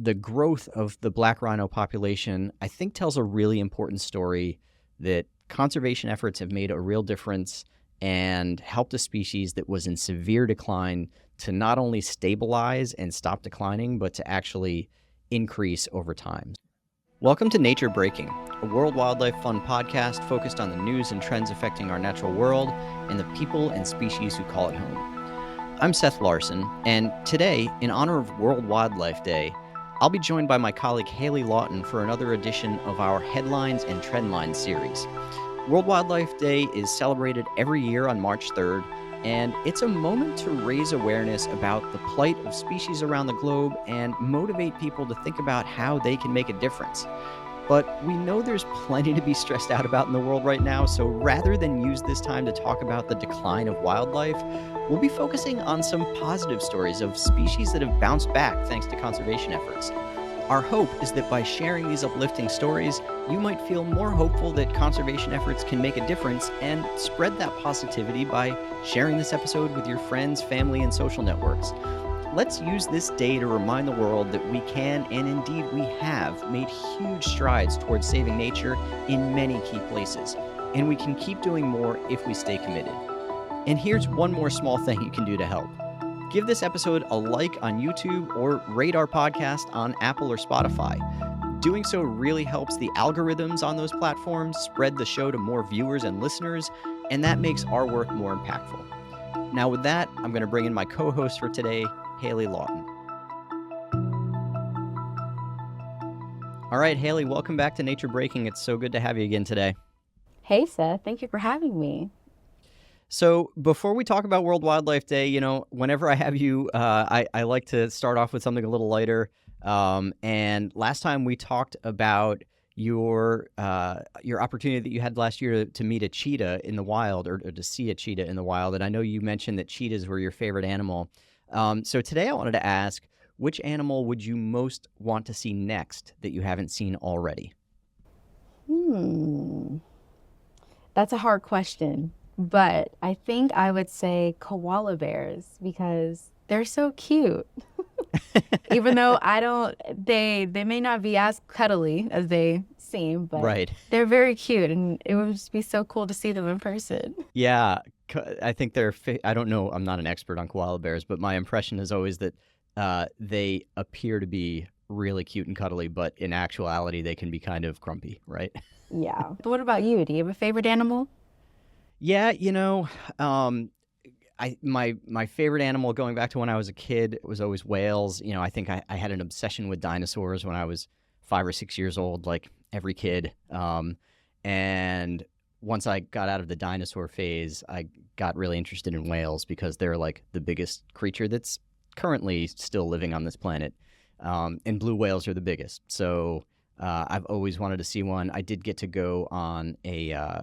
the growth of the black rhino population, I think, tells a really important story that conservation efforts have made a real difference and helped a species that was in severe decline to not only stabilize and stop declining, but to actually increase over time. Welcome to Nature Breaking, a World Wildlife Fund podcast focused on the news and trends affecting our natural world and the people and species who call it home. I'm Seth Larson, and today, in honor of World Wildlife Day, I'll be joined by my colleague Hayley Lawton for another edition of our Headlines and Trendlines series. World Wildlife Day is celebrated every year on March 3rd, and it's a moment to raise awareness about the plight of species around the globe and motivate people to think about how they can make a difference. But we know there's plenty to be stressed out about in the world right now, so rather than use this time to talk about the decline of wildlife, we'll be focusing on some positive stories of species that have bounced back thanks to conservation efforts. Our hope is that by sharing these uplifting stories, you might feel more hopeful that conservation efforts can make a difference and spread that positivity by sharing this episode with your friends, family, and social networks. Let's use this day to remind the world that we can, and indeed we have, made huge strides towards saving nature in many key places. And we can keep doing more if we stay committed. And here's one more small thing you can do to help. Give this episode a like on YouTube or rate our podcast on Apple or Spotify. Doing so really helps the algorithms on those platforms spread the show to more viewers and listeners, and that makes our work more impactful. Now with that, I'm going to bring in my co-host for today, Hayley Lawton. All right, Hayley, welcome back to Nature Breaking. It's so good to have you again today. Hey, Seth. Thank you for having me. So before we talk about World Wildlife Day, whenever I have you, I like to start off with something a little lighter. And last time we talked about your opportunity that you had last year to meet a cheetah in the wild, or to see a cheetah in the wild. And I know you mentioned that cheetahs were your favorite animal. So today I wanted to ask, which animal would you most want to see next that you haven't seen already? That's a hard question. But I think I would say koala bears because they're so cute. Even though they may not be as cuddly as they seem, but right. They're very cute, and it would just be so cool to see them in person. Yeah, I think I don't know, I'm not an expert on koala bears, but my impression is always that they appear to be really cute and cuddly, but in actuality, they can be kind of grumpy, right? Yeah. But what about you? Do you have a favorite animal? Yeah, my favorite animal going back to when I was a kid was always whales. I think I had an obsession with dinosaurs when I was 5 or 6 years old, like every kid. And once I got out of the dinosaur phase, I got really interested in whales because they're like the biggest creature that's currently still living on this planet. And blue whales are the biggest. So I've always wanted to see one. I did get to go on a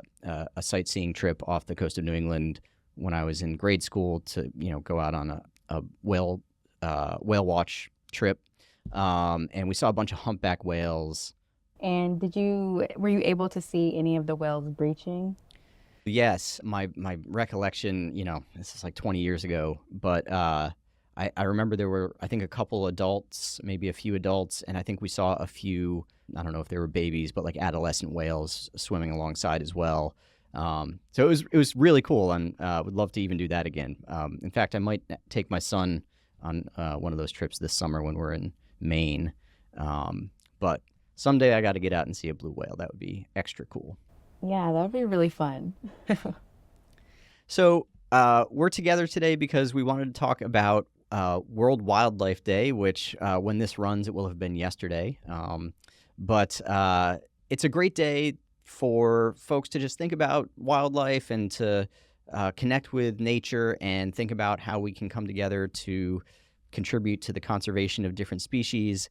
sightseeing trip off the coast of New England when I was in grade school to go out on a whale watch trip, and we saw a bunch of humpback whales. And were you able to see any of the whales breaching? Yes, my recollection, this is like 20 years ago, but I remember there were, I think, a couple adults, maybe a few adults, and I think we saw a few, I don't know if they were babies, but like adolescent whales swimming alongside as well. So it was really cool, and would love to even do that again. In fact, I might take my son on one of those trips this summer when we're in Maine. But someday I got to get out and see a blue whale. That would be extra cool. Yeah, that would be really fun. So we're together today because we wanted to talk about World Wildlife Day, which when this runs, it will have been yesterday. But it's a great day for folks to just think about wildlife and to connect with nature and think about how we can come together to contribute to the conservation of different species.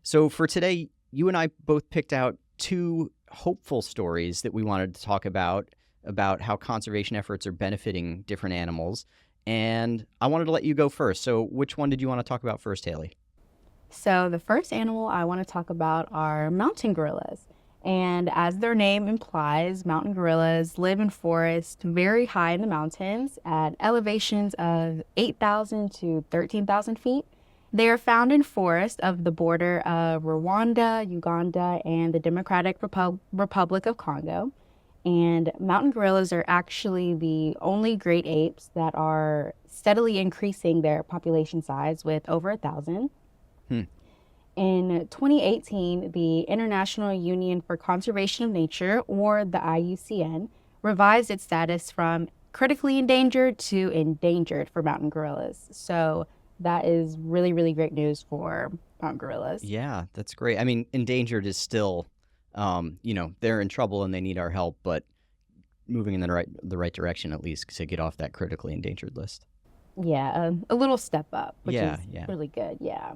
So for today, you and I both picked out two hopeful stories that we wanted to talk about how conservation efforts are benefiting different animals. And I wanted to let you go first. So which one did you want to talk about first, Hayley? So the first animal I want to talk about are mountain gorillas. And as their name implies, mountain gorillas live in forests very high in the mountains at elevations of 8,000 to 13,000 feet. They are found in forests of the border of Rwanda, Uganda, and the Democratic Republic of Congo. And mountain gorillas are actually the only great apes that are steadily increasing their population size with over 1,000. Hmm. In 2018, the International Union for Conservation of Nature, or the IUCN, revised its status from critically endangered to endangered for mountain gorillas. So that is really, really great news for mountain gorillas. Yeah, that's great. I mean, endangered is still, they're in trouble and they need our help, but moving in the right direction at least to get off that critically endangered list. Yeah, a little step up, which is Yeah. really good. Yeah.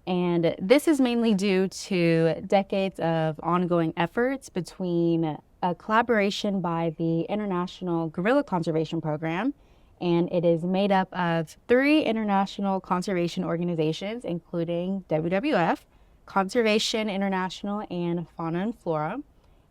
And this is mainly due to decades of ongoing efforts between a collaboration by the International Gorilla Conservation Program, and it is made up of 3 international conservation organizations, including WWF, Conservation International, and Fauna and Flora.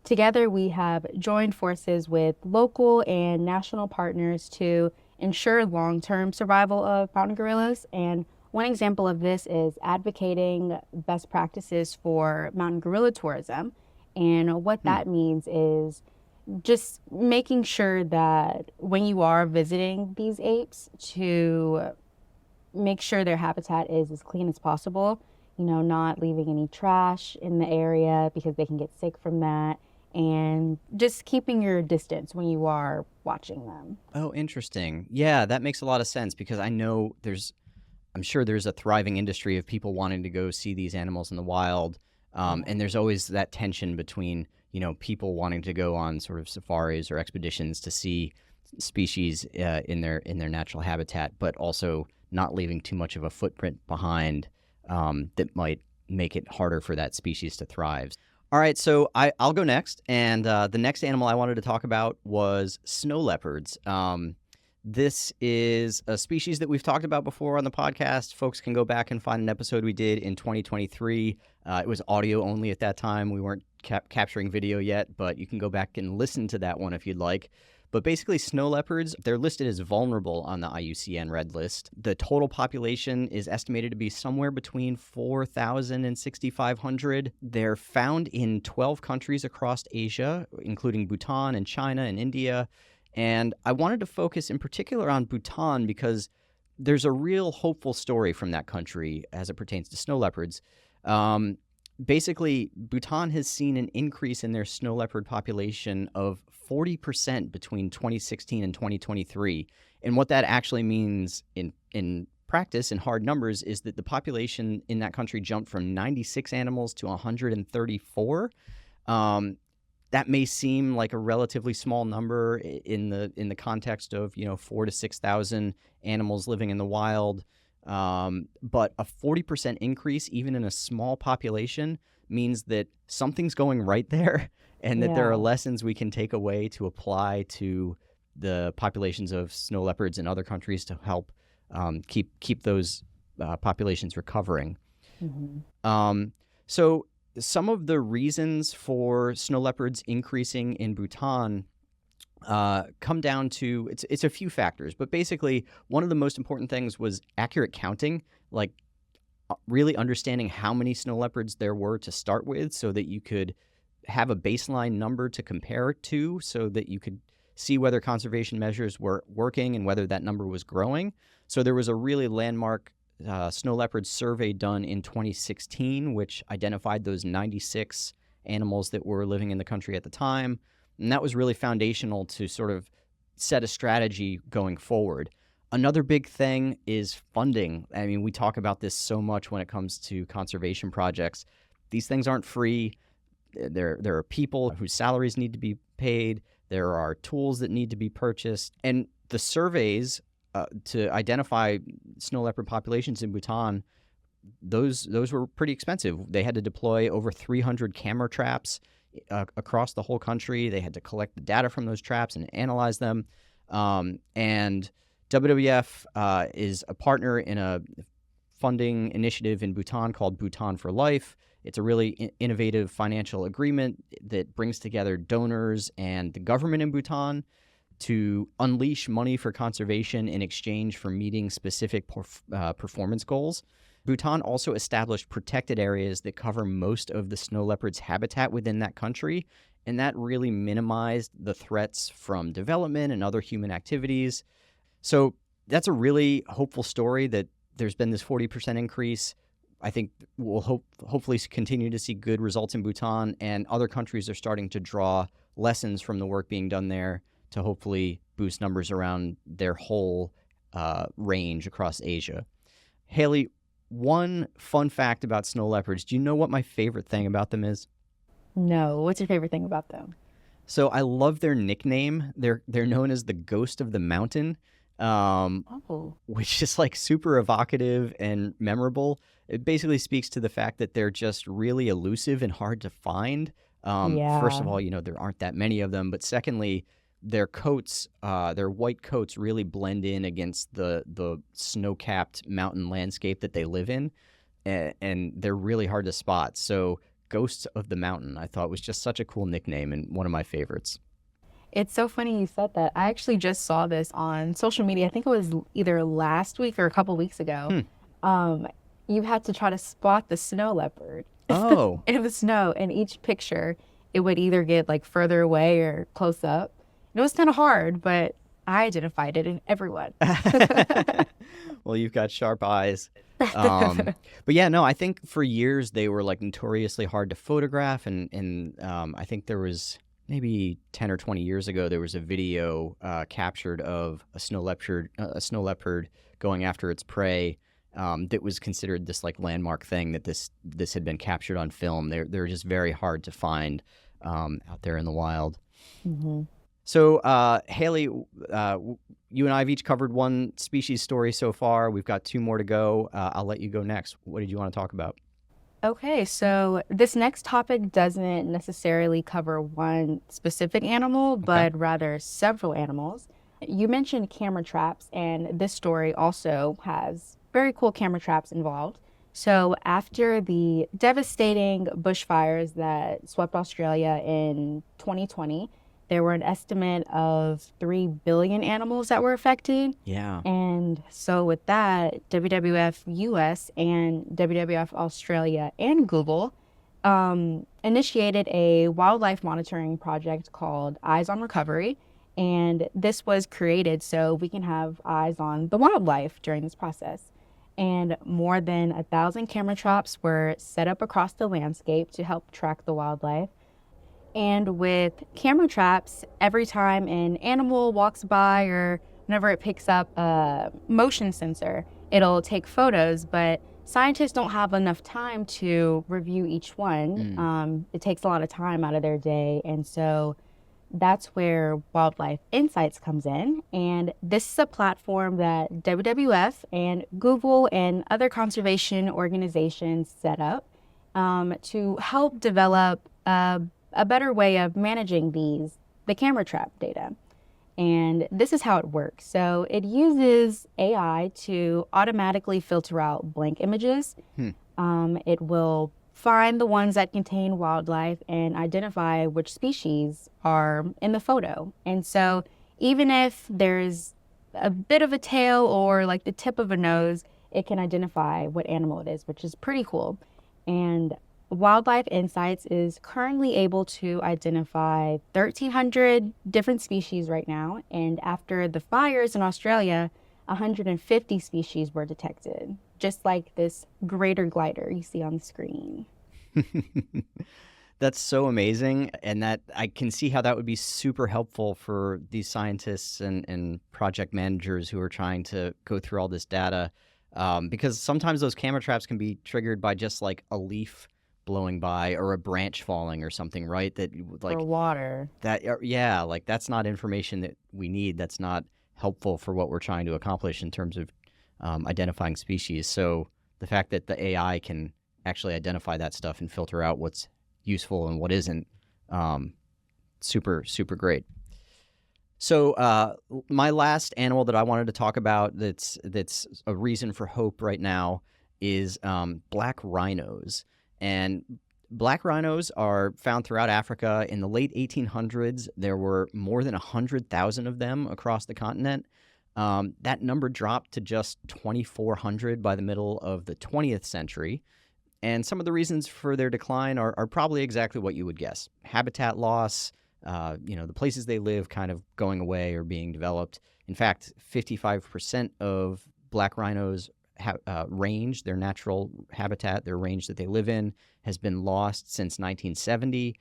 Together, we have joined forces with local and national partners to ensure long-term survival of mountain gorillas. And one example of this is advocating best practices for mountain gorilla tourism. And what that means is just making sure that when you are visiting these apes, to make sure their habitat is as clean as possible, not leaving any trash in the area because they can get sick from that, and just keeping your distance when you are watching them. Oh, interesting. Yeah, that makes a lot of sense because I'm sure there's a thriving industry of people wanting to go see these animals in the wild. And there's always that tension between, people wanting to go on sort of safaris or expeditions to see species in their natural habitat, but also not leaving too much of a footprint behind that might make it harder for that species to thrive. All right, so I'll go next, and the next animal I wanted to talk about was snow leopards. This is a species that we've talked about before on the podcast. Folks can go back and find an episode we did in 2023. It was audio only at that time. We weren't capturing video yet, but you can go back and listen to that one if you'd like. But basically, snow leopards, they're listed as vulnerable on the IUCN Red List. The total population is estimated to be somewhere between 4,000 and 6,500. They're found in 12 countries across Asia, including Bhutan and China and India. And I wanted to focus in particular on Bhutan because there's a real hopeful story from that country as it pertains to snow leopards. Basically, Bhutan has seen an increase in their snow leopard population of 40% between 2016 and 2023. And what that actually means in practice, in hard numbers, is that the population in that country jumped from 96 animals to 134. That may seem like a relatively small number in the context of 4,000 to 6,000 animals living in the wild, but a 40% increase even in a small population means that something's going right there, and that there are lessons we can take away to apply to the populations of snow leopards in other countries to help keep those populations recovering. Mm-hmm. So some of the reasons for snow leopards increasing in Bhutan come down to, it's a few factors, but basically one of the most important things was accurate counting, like really understanding how many snow leopards there were to start with so that you could have a baseline number to compare to so that you could see whether conservation measures were working and whether that number was growing. So there was a really landmark snow leopard survey done in 2016, which identified those 96 animals that were living in the country at the time. And that was really foundational to sort of set a strategy going forward. Another big thing is funding. I mean, we talk about this so much when it comes to conservation projects. These things aren't free. There are people whose salaries need to be paid. There are tools that need to be purchased. And the surveys to identify snow leopard populations in Bhutan, those were pretty expensive. They had to deploy over 300 camera traps across the whole country. They had to collect the data from those traps and analyze them. And WWF is a partner in a funding initiative in Bhutan called Bhutan for Life. It's a really innovative financial agreement that brings together donors and the government in Bhutan to unleash money for conservation in exchange for meeting specific performance goals. Bhutan also established protected areas that cover most of the snow leopard's habitat within that country, and that really minimized the threats from development and other human activities. So that's a really hopeful story that there's been this 40% increase. I think we'll hopefully continue to see good results in Bhutan, and other countries are starting to draw lessons from the work being done there to hopefully boost numbers around their whole range across Asia. Hayley, one fun fact about snow leopards. Do you know what my favorite thing about them is? No. What's your favorite thing about them? So I love their nickname. They're known as the Ghost of the Mountain, Oh. which is like super evocative and memorable. It basically speaks to the fact that they're just really elusive and hard to find. First of Yeah. all, there aren't that many of them, but secondly, their coats, their white coats, really blend in against the snow-capped mountain landscape that they live in, and they're really hard to spot. So, Ghosts of the Mountain, I thought was just such a cool nickname and one of my favorites. It's so funny you said that. I actually just saw this on social media. I think it was either last week or a couple weeks ago. Hmm. Um, you had to try to spot the snow leopard Oh, in the snow. In each picture, it would either get like further away or close up. It was kind of hard, but I identified it in everyone. well, you've got sharp eyes. But yeah, no, I think for years they were like notoriously hard to photograph, and I think there was maybe 10 or 20 years ago there was a video captured of a snow leopard going after its prey. That was considered this like landmark thing that this had been captured on film. They're just very hard to find out there in the wild. Hmm. So, Hayley, you and I have each covered one species story so far. We've got two more to go. I'll let you go next. What did you want to talk about? Okay, so this next topic doesn't necessarily cover one specific animal, Okay. but rather several animals. You mentioned camera traps, and this story also has very cool camera traps involved. So, after the devastating bushfires that swept Australia in 2020, there were an estimate of 3 billion animals that were affected. Yeah. And so, with that, WWF US and WWF Australia and Google initiated a wildlife monitoring project called Eyes on Recovery. And this was created so we can have eyes on the wildlife during this process. And more than 1,000 camera traps were set up across the landscape to help track the wildlife. And with camera traps, every time an animal walks by or whenever it picks up a motion sensor, it'll take photos, but scientists don't have enough time to review each one. It takes a lot of time out of their day. And so that's where Wildlife Insights comes in. And this is a platform that WWF and Google and other conservation organizations set up to help develop a better way of managing the camera trap data. And this is how it works. So it uses AI to automatically filter out blank images. It will find the ones that contain wildlife and identify which species are in the photo. And so even if there's a bit of a tail or like the tip of a nose, it can identify what animal it is, which is pretty cool. And Wildlife Insights is currently able to identify 1,300 different species right now. And after the fires in Australia, 150 species were detected, just like this greater glider you see on the screen. That's so amazing. And that I can see how that would be super helpful for these scientists and project managers who are trying to go through all this data. Because sometimes those camera traps can be triggered by just like a leaf blowing by or a branch falling or something, right? That like For water. that, yeah, like that's not information that we need. That's not helpful for what we're trying to accomplish in terms of identifying species. So the fact that the AI can actually identify that stuff and filter out what's useful and what isn't, super, super great. So my last animal that I wanted to talk about that's a reason for hope right now is black rhinos. And black rhinos are found throughout Africa. In the late 1800s, there were more than 100,000 of them across the continent. That number dropped to just 2,400 by the middle of the 20th century. And some of the reasons for their decline are probably exactly what you would guess. Habitat loss, the places they live kind of going away or being developed. In fact, 55% of black rhinos range, their natural habitat, their range that they live in, has been lost since 1970.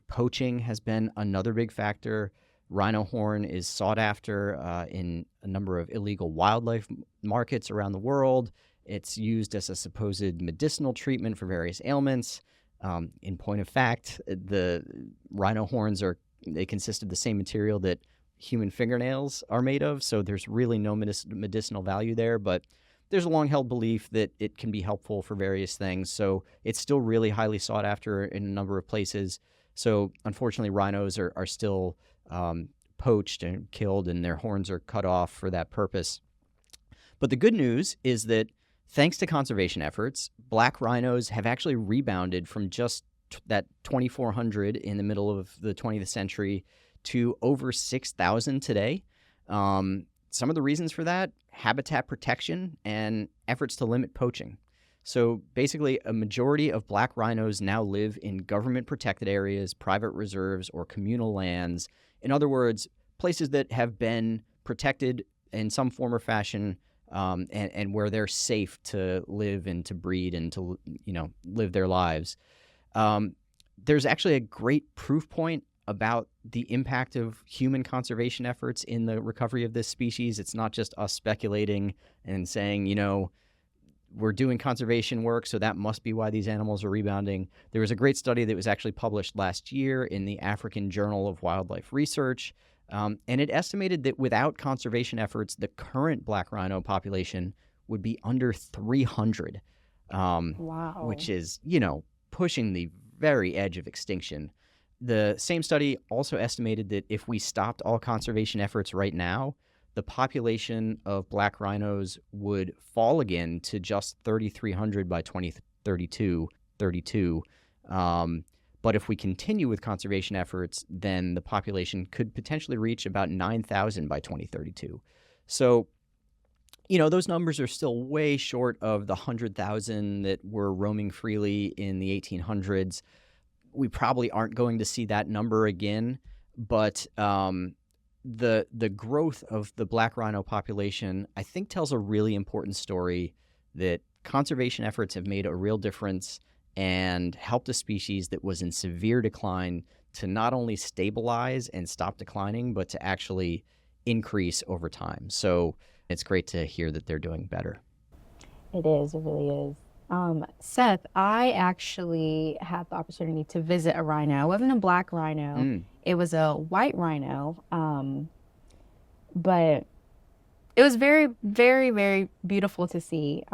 Poaching has been another big factor. Rhino horn is sought after in a number of illegal wildlife markets around the world. It's used as a supposed medicinal treatment for various ailments. In point of fact, the rhino horns they consist of the same material that human fingernails are made of, so there's really no medicinal value there, but there's a long-held belief that it can be helpful for various things, so it's still really highly sought after in a number of places. So unfortunately, rhinos are still poached and killed, and their horns are cut off for that purpose. But the good news is that thanks to conservation efforts, black rhinos have actually rebounded from just that 2,400 in the middle of the 20th century to over 6,000 today. Some of the reasons for that: habitat protection and efforts to limit poaching. So basically, a majority of black rhinos now live in government-protected areas, private reserves, or communal lands. In other words, places that have been protected in some form or fashion, and where they're safe to live and to breed and to live their lives. There's actually a great proof point about the impact of human conservation efforts in the recovery of this species. It's not just us speculating and saying, we're doing conservation work, so that must be why these animals are rebounding. There was a great study that was actually published last year in the African Journal of Wildlife Research, and it estimated that without conservation efforts, the current black rhino population would be under 300, Wow. which is, pushing the very edge of extinction. The same study also estimated that if we stopped all conservation efforts right now, the population of black rhinos would fall again to just 3,300 by 2032. But if we continue with conservation efforts, then the population could potentially reach about 9,000 by 2032. So, those numbers are still way short of the 100,000 that were roaming freely in the 1800s. We probably aren't going to see that number again, but the growth of the black rhino population, I think, tells a really important story that conservation efforts have made a real difference and helped a species that was in severe decline to not only stabilize and stop declining, but to actually increase over time. So it's great to hear that they're doing better. It is. It really is. Seth, I actually had the opportunity to visit a rhino. It wasn't a black rhino. It was a white rhino. But it was very, very, very beautiful to see.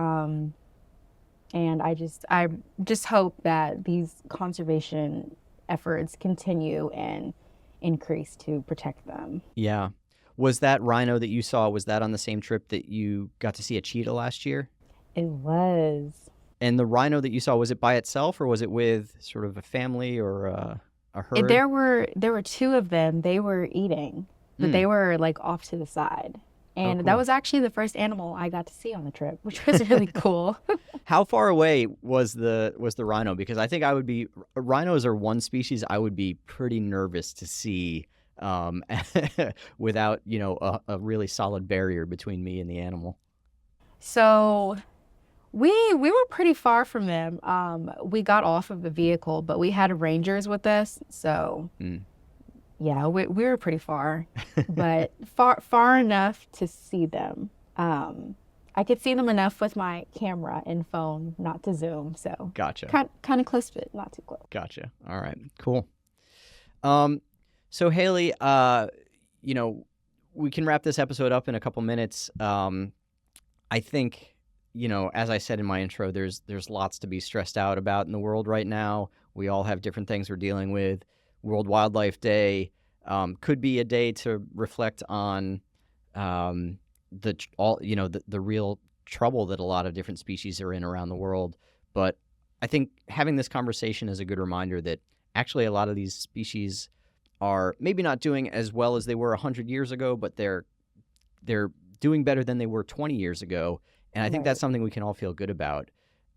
And I just hope that these conservation efforts continue and increase to protect them. Yeah. Was that rhino that you saw, was that on the same trip that you got to see a cheetah last year? It was. And the rhino that you saw, was it by itself or was it with sort of a family or a herd? There were two of them. They were eating, but they were like off to the side. And that was actually the first animal I got to see on the trip, which was really cool. How far away was the rhino? Because I think rhinos are one species I would be pretty nervous to see without, a really solid barrier between me and the animal. So we were pretty far from them. We got off of the vehicle, but we had rangers with us. So yeah, we were pretty far, but far enough to see them. I could see them enough with my camera and phone not to zoom. So gotcha. Kind of close, but not too close. Gotcha. All right, cool. So Hayley, we can wrap this episode up in a couple minutes. I think, as I said in my intro, there's lots to be stressed out about in the world right now. We all have different things we're dealing with. World Wildlife Day could be a day to reflect on the real trouble that a lot of different species are in around the world. But I think having this conversation is a good reminder that actually a lot of these species are maybe not doing as well as they were 100 years ago, but they're they're doing better than they were 20 years ago. And I think that's Right. something we can all feel good about.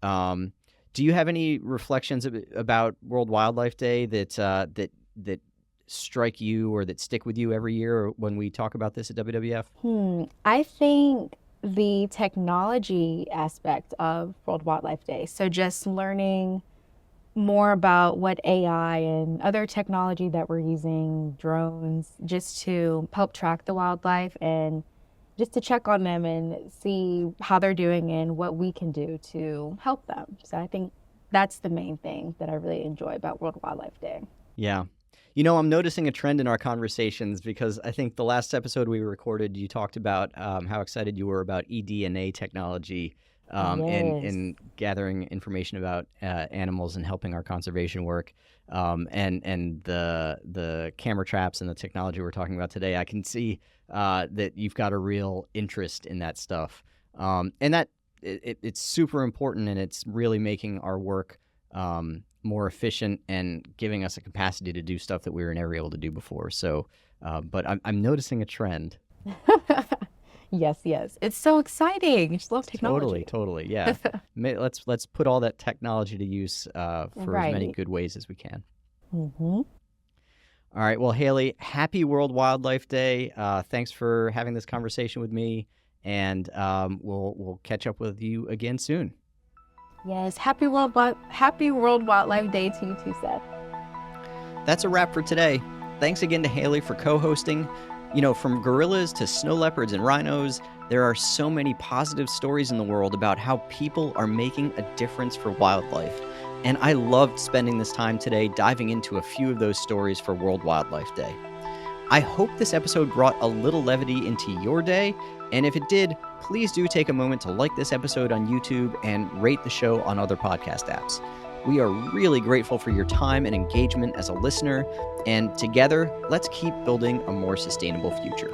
Do you have any reflections about World Wildlife Day that strike you or that stick with you every year when we talk about this at WWF? I think the technology aspect of World Wildlife Day. So just learning more about what AI and other technology that we're using, drones, just to help track the wildlife and just to check on them and see how they're doing and what we can do to help them. So I think that's the main thing that I really enjoy about World Wildlife Day. Yeah. I'm noticing a trend in our conversations because I think the last episode we recorded, you talked about how excited you were about eDNA technology Yes. in gathering information about animals and helping our conservation work. And the camera traps and the technology we're talking about today, I can see that you've got a real interest in that stuff. And that it's super important, and it's really making our work more efficient and giving us a capacity to do stuff that we were never able to do before. So, but I'm noticing a trend. Yes, yes. It's so exciting. I just love technology. Totally. Yeah. Let's put all that technology to use for as many Right. good ways as we can. Mm-hmm. All right. Well, Hayley, happy World Wildlife Day. Thanks for having this conversation with me, and we'll catch up with you again soon. Yes. Happy World Wildlife Day to you too, Seth. That's a wrap for today. Thanks again to Hayley for co-hosting. From gorillas to snow leopards and rhinos, there are so many positive stories in the world about how people are making a difference for wildlife. And I loved spending this time today diving into a few of those stories for World Wildlife Day. I hope this episode brought a little levity into your day. And if it did, please do take a moment to like this episode on YouTube and rate the show on other podcast apps. We are really grateful for your time and engagement as a listener, and together, let's keep building a more sustainable future.